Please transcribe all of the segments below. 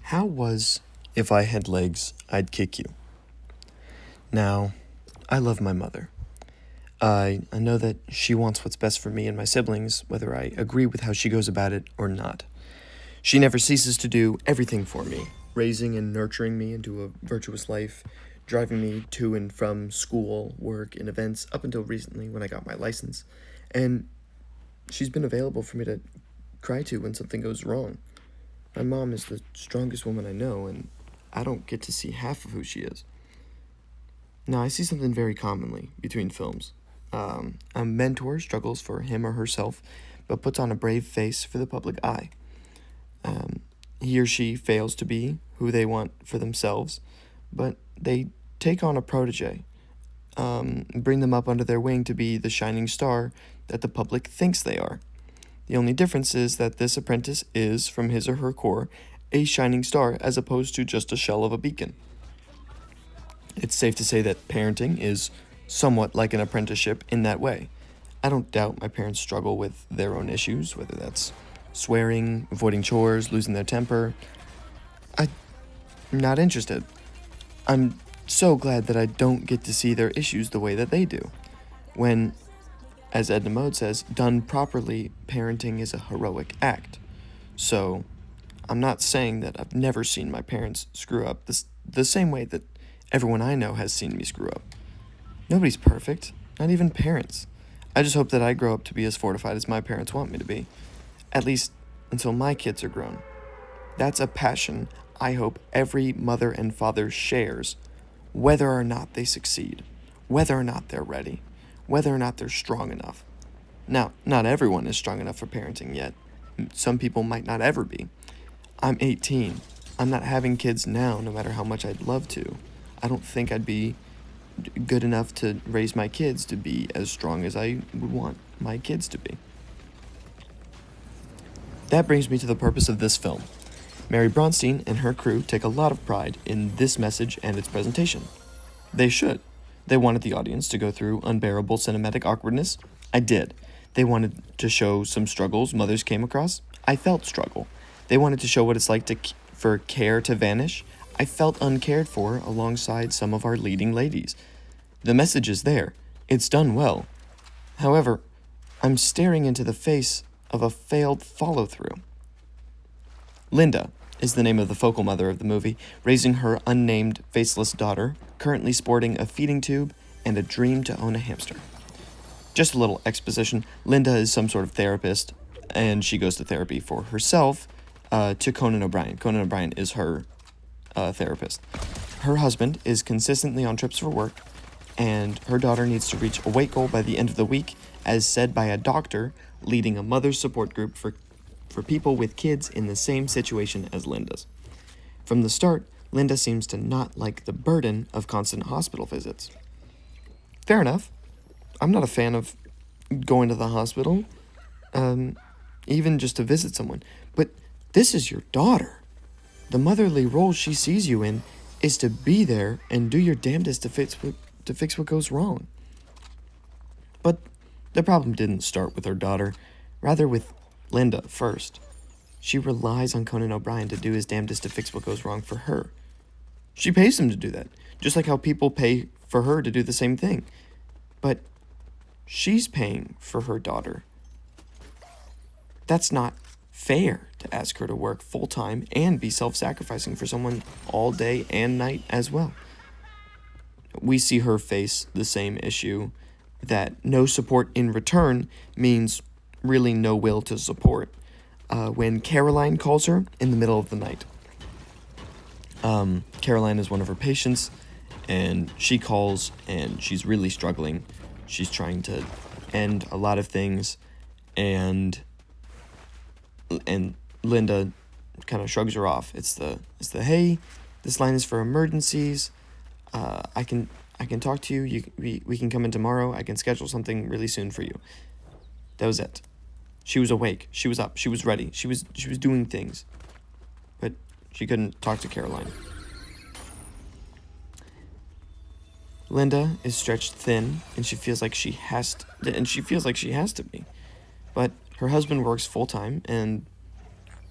How was If I Had Legs, I'd Kick You? Now, I love my mother. I know that she wants what's best for me and my siblings, whether I agree with how she goes about it or not. She never ceases to do everything for me, raising and nurturing me into a virtuous life, driving me to and from school, work, and events up until recently when I got my license. And she's been available for me to cry to when something goes wrong. My mom is the strongest woman I know, and I don't get to see half of who she is. Now, I see something very commonly between films. A mentor struggles for him or herself, but puts on a brave face for the public eye. He or she fails to be who they want for themselves, but they take on a protege, bring them up under their wing to be the shining star that the public thinks they are. The only difference is that this apprentice is, from his or her core, a shining star as opposed to just a shell of a beacon. It's safe to say that parenting is somewhat like an apprenticeship in that way. I don't doubt my parents struggle with their own issues, whether that's swearing, avoiding chores, losing their temper. I'm not interested. I'm so glad that I don't get to see their issues the way that they do. When, as Edna Mode says, done properly, parenting is a heroic act. So, I'm not saying that I've never seen my parents screw up the same way that everyone I know has seen me screw up. Nobody's perfect, not even parents. I just hope that I grow up to be as fortified as my parents want me to be. At least until my kids are grown. That's a passion I hope every mother and father shares, whether or not they succeed, whether or not they're ready, whether or not they're strong enough. Now, not everyone is strong enough for parenting yet. Some people might not ever be. I'm 18. I'm not having kids now, no matter how much I'd love to. I don't think I'd be good enough to raise my kids to be as strong as I would want my kids to be. That brings me to the purpose of this film. Mary Bronstein and her crew take a lot of pride in this message and its presentation. They should. They wanted the audience to go through unbearable cinematic awkwardness. I did. They wanted to show some struggles mothers came across. I felt struggle. They wanted to show what it's like for care to vanish. I felt uncared for alongside some of our leading ladies. The message is there. It's done well. However, I'm staring into the face of a failed follow-through. Linda is the name of the focal mother of the movie, raising her unnamed, faceless daughter, currently sporting a feeding tube and a dream to own a hamster. Just a little exposition. Linda is some sort of therapist, and she goes to therapy for herself to Conan O'Brien. Conan O'Brien is her therapist. Her husband is consistently on trips for work, and her daughter needs to reach a weight goal by the end of the week, as said by a doctor leading a mother's support group for people with kids in the same situation as Linda's. From the start, Linda seems to not like the burden of constant hospital visits. Fair enough. I'm not a fan of going to the hospital, even just to visit someone. But this is your daughter. The motherly role she sees you in is to be there and do your damnedest to fix what goes wrong. But the problem didn't start with her daughter, rather with Linda first. She relies on Conan O'Brien to do his damnedest to fix what goes wrong for her. She pays him to do that, just like how people pay for her to do the same thing. But she's paying for her daughter. That's not fair to ask her to work full-time and be self-sacrificing for someone all day and night as well. We see her face the same issue, that no support in return means really no will to support, when Caroline calls her in the middle of the night. Caroline is one of her patients, and she calls, and she's really struggling. She's trying to end a lot of things, and Linda kind of shrugs her off. It's the hey, this line is for emergencies. I can talk to you. We can come in tomorrow. I can schedule something really soon for you. That was it. She was awake. She was up. She was ready. She was doing things. But she couldn't talk to Caroline. Linda is stretched thin, and she feels like she has to be. But her husband works full-time and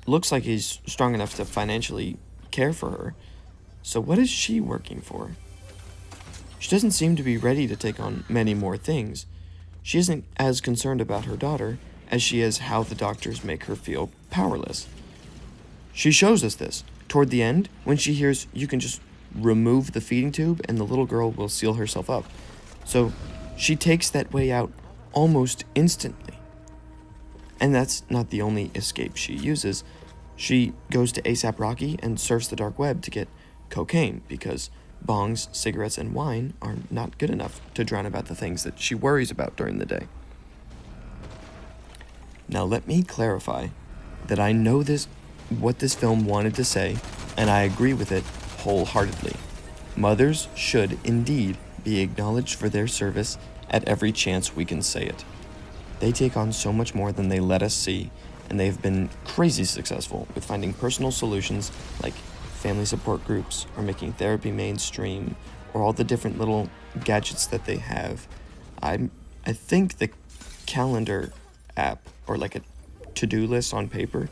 looks like he's strong enough to financially care for her. So what is she working for? She doesn't seem to be ready to take on many more things. She isn't as concerned about her daughter as she is how the doctors make her feel powerless. She shows us this toward the end when she hears you can just remove the feeding tube and the little girl will seal herself up. So she takes that way out almost instantly. And that's not the only escape she uses. She goes to ASAP Rocky and surfs the dark web to get cocaine because bongs, cigarettes, and wine are not good enough to drown out the things that she worries about during the day. Now let me clarify that I know what this film wanted to say, and I agree with it wholeheartedly. Mothers should indeed be acknowledged for their service at every chance we can say it. They take on so much more than they let us see, and they've been crazy successful with finding personal solutions like family support groups or making therapy mainstream or all the different little gadgets that they have. I think the calendar app or like a to-do list on paper,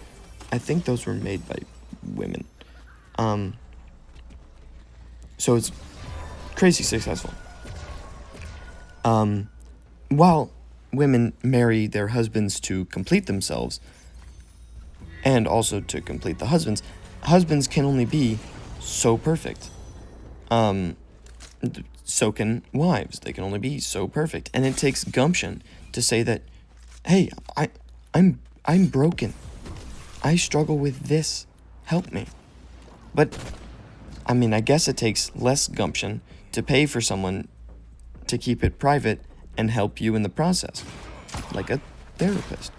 I think those were made by women. So it's crazy successful. While women marry their husbands to complete themselves and also to complete the husbands can only be so perfect. So can wives. They can only be so perfect. And it takes gumption to say that, hey, I'm broken. I struggle with this. Help me. But, I guess it takes less gumption to pay for someone to keep it private and help you in the process, like a therapist.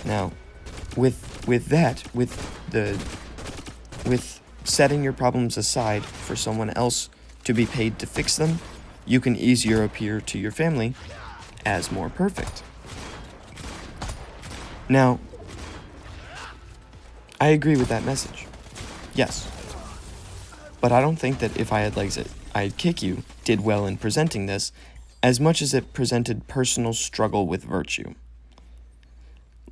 Now, with setting your problems aside for someone else to be paid to fix them, you can easier appear to your family as more perfect. Now, I agree with that message. Yes. But I don't think that If I Had Legs, I'd Kick You did well in presenting this as much as it presented personal struggle with virtue.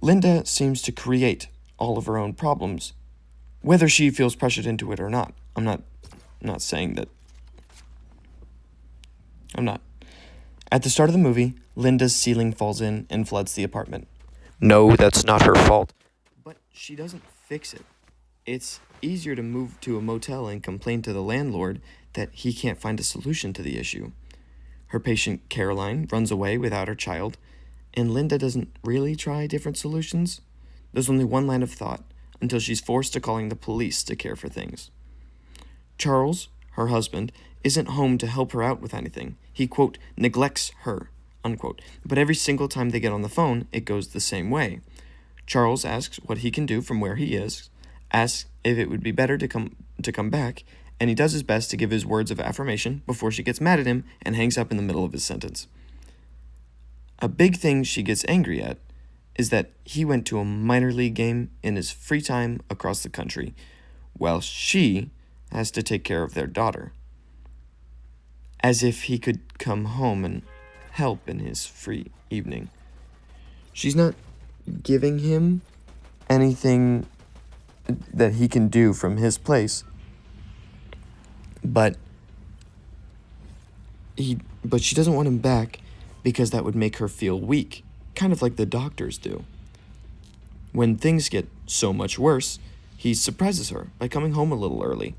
Linda seems to create all of her own problems, whether she feels pressured into it or not. I'm not saying that. I'm not. At the start of the movie, Linda's ceiling falls in and floods the apartment. No, that's not her fault. But she doesn't fix it. It's easier to move to a motel and complain to the landlord that he can't find a solution to the issue. Her patient, Caroline, runs away without her child, and Linda doesn't really try different solutions. There's only one line of thought, until she's forced to calling the police to care for things. Charles, her husband, isn't home to help her out with anything. He, quote, neglects her, unquote. But every single time they get on the phone, it goes the same way. Charles asks what he can do from where he is, asks if it would be better to come back, and he does his best to give his words of affirmation before she gets mad at him and hangs up in the middle of his sentence. A big thing she gets angry at is that he went to a minor league game in his free time across the country, while she has to take care of their daughter. As if he could come home and help in his free evening. She's not giving him anything that he can do from his place, but she doesn't want him back because that would make her feel weak, kind of like the doctors do. When things get so much worse, he surprises her by coming home a little early.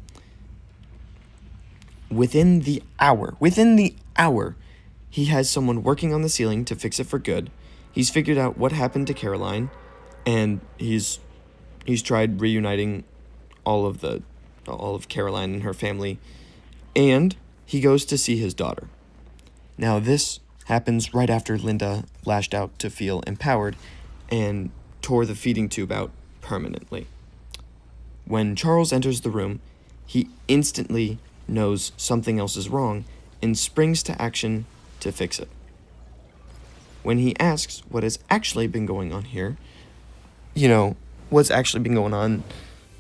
Within the hour, he has someone working on the ceiling to fix it for good. He's figured out what happened to Caroline, and he's tried reuniting all of Caroline and her family, and he goes to see his daughter. Now this happens right after Linda lashed out to feel empowered and tore the feeding tube out permanently. When Charles enters the room, he instantly knows something else is wrong and springs to action to fix it. When he asks what has actually been going on here, what's actually been going on,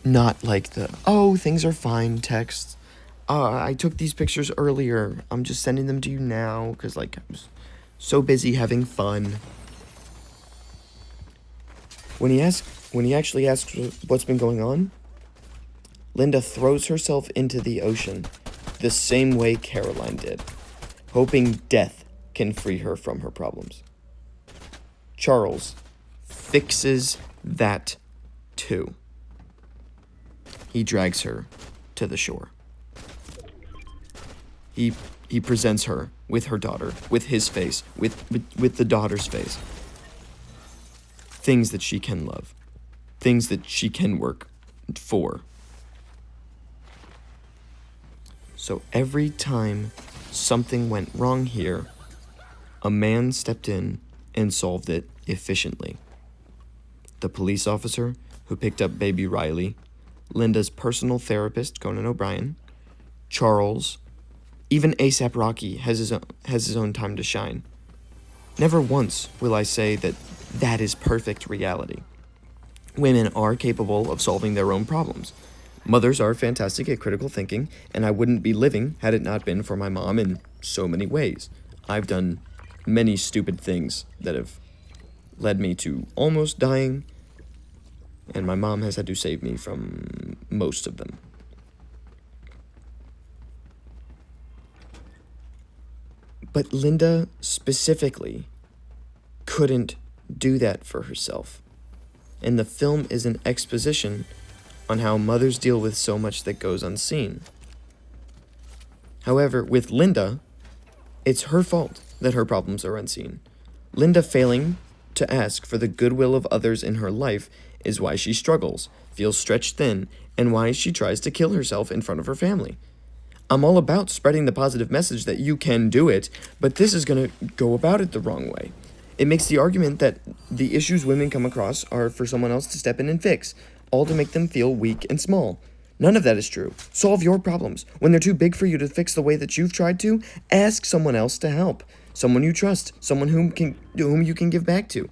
not like the, oh, things are fine text. I took these pictures earlier. I'm just sending them to you now because, I was so busy having fun. When he actually asks what's been going on, Linda throws herself into the ocean the same way Caroline did, hoping death can free her from her problems. Charles fixes that too. He drags her to the shore. He presents her with her daughter, with his face, with the daughter's face. Things that she can love. Things that she can work for. So every time something went wrong here, a man stepped in and solved it efficiently. The police officer who picked up baby Riley, Linda's personal therapist, Conan O'Brien, Charles, even A$AP Rocky has his own time to shine. Never once will I say that is perfect reality. Women are capable of solving their own problems. Mothers are fantastic at critical thinking, and I wouldn't be living had it not been for my mom in so many ways. I've done many stupid things that have led me to almost dying, and my mom has had to save me from most of them. But Linda specifically couldn't do that for herself. And the film is an exposition on how mothers deal with so much that goes unseen. However, with Linda, it's her fault that her problems are unseen. Linda failing to ask for the goodwill of others in her life is why she struggles, feels stretched thin, and why she tries to kill herself in front of her family. I'm all about spreading the positive message that you can do it, but this is going to go about it the wrong way. It makes the argument that the issues women come across are for someone else to step in and fix, all to make them feel weak and small. None of that is true. Solve your problems. When they're too big for you to fix the way that you've tried to, ask someone else to help. Someone you trust, someone whom you can give back to.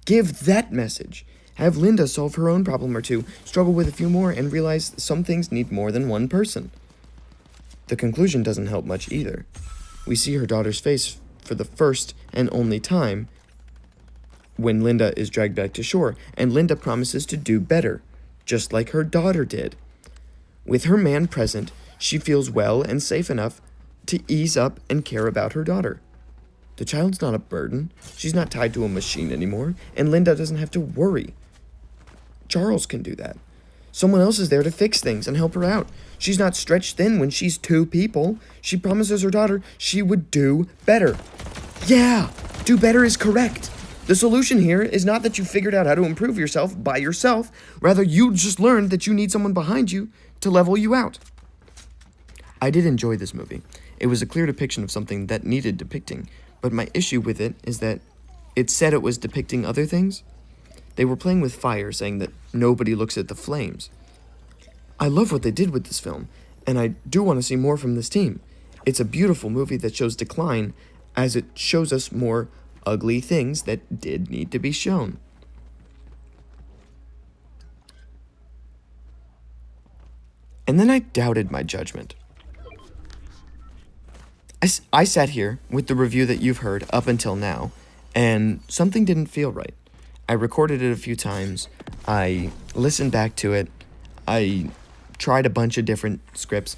Give that message. Have Linda solve her own problem or two, struggle with a few more, and realize some things need more than one person. The conclusion doesn't help much either. We see her daughter's face for the first and only time when Linda is dragged back to shore, and Linda promises to do better, just like her daughter did. With her man present, she feels well and safe enough to ease up and care about her daughter. The child's not a burden. She's not tied to a machine anymore, and Linda doesn't have to worry. Charles can do that. Someone else is there to fix things and help her out. She's not stretched thin when she's two people. She promises her daughter she would do better. Yeah, do better is correct. The solution here is not that you figured out how to improve yourself by yourself. Rather, you just learned that you need someone behind you to level you out. I did enjoy this movie. It was a clear depiction of something that needed depicting, but my issue with it is that it said it was depicting other things. They were playing with fire, saying that nobody looks at the flames. I love what they did with this film, and I do want to see more from this team. It's a beautiful movie that shows decline as it shows us more ugly things that did need to be shown. And then I doubted my judgment. I sat here with the review that you've heard up until now, and something didn't feel right. I recorded it a few times. I listened back to it. I tried a bunch of different scripts,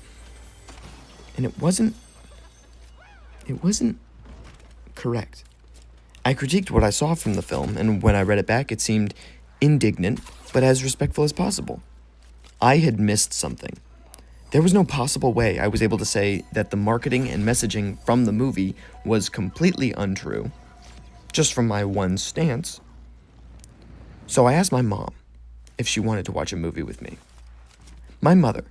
and it wasn't correct. I critiqued what I saw from the film, and when I read it back, it seemed indignant, but as respectful as possible. I had missed something. There was no possible way I was able to say that the marketing and messaging from the movie was completely untrue, just from my one stance. So I asked my mom if she wanted to watch a movie with me. My mother,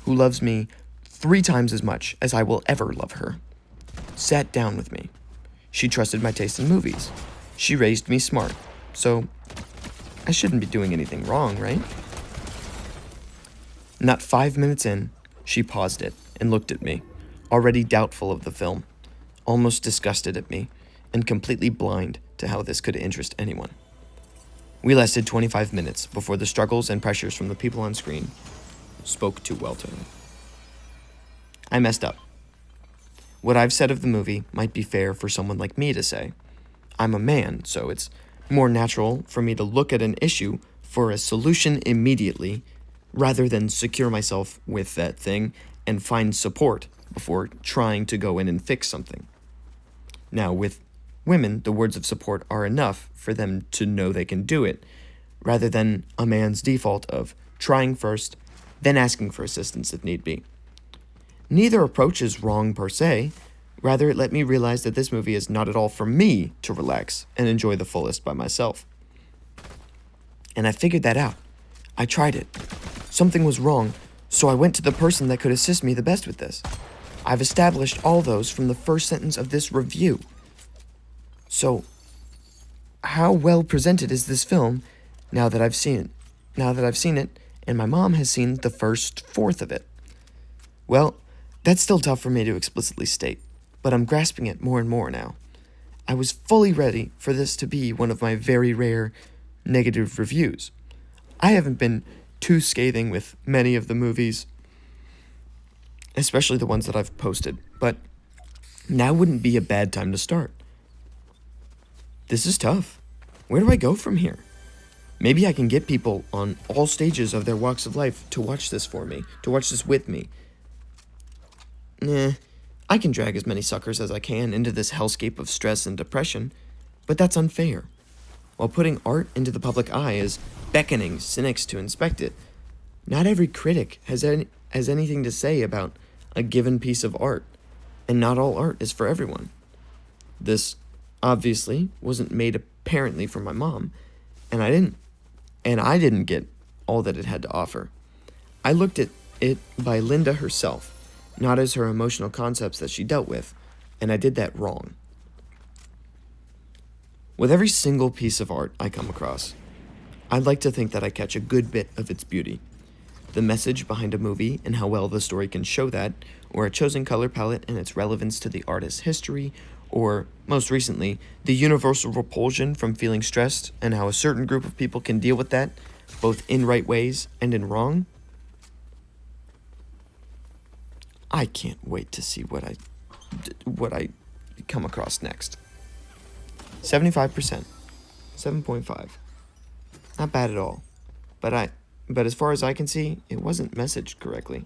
who loves me 3 times as much as I will ever love her, sat down with me. She trusted my taste in movies. She raised me smart, so I shouldn't be doing anything wrong, right? Not 5 minutes in, she paused it and looked at me, already doubtful of the film, almost disgusted at me, and completely blind to how this could interest anyone. We lasted 25 minutes before the struggles and pressures from the people on screen spoke too well to her. I messed up. What I've said of the movie might be fair for someone like me to say. I'm a man, so it's more natural for me to look at an issue for a solution immediately rather than secure myself with that thing and find support before trying to go in and fix something. Now, with women, the words of support are enough for them to know they can do it, rather than a man's default of trying first, then asking for assistance if need be. Neither approach is wrong per se, rather it let me realize that this movie is not at all for me to relax and enjoy the fullest by myself. And I figured that out. I tried it. Something was wrong, so I went to the person that could assist me the best with this. I've established all those from the first sentence of this review. So, how well presented is this film now that I've seen it? Now that I've seen it, and my mom has seen the first fourth of it. Well, that's still tough for me to explicitly state, but I'm grasping it more and more now. I was fully ready for this to be one of my very rare negative reviews. I haven't been too scathing with many of the movies, especially the ones that I've posted, but now wouldn't be a bad time to start. This is tough. Where do I go from here? Maybe I can get people on all stages of their walks of life to watch this for me, to watch this with me. I can drag as many suckers as I can into this hellscape of stress and depression, but that's unfair. While putting art into the public eye is beckoning cynics to inspect it, not every critic has anything to say about a given piece of art, and not all art is for everyone. This obviously wasn't made apparently for my mom, and I didn't get all that it had to offer. I looked at it by Linda herself, not as her emotional concepts that she dealt with, and I did that wrong. With every single piece of art I come across, I'd like to think that I catch a good bit of its beauty, the message behind a movie and how well the story can show that, or a chosen color palette and its relevance to the artist's history, or, most recently, the universal repulsion from feeling stressed and how a certain group of people can deal with that, both in right ways and in wrong. I can't wait to see what I come across next. 75%. 7.5. Not bad at all. But as far as I can see, it wasn't messaged correctly.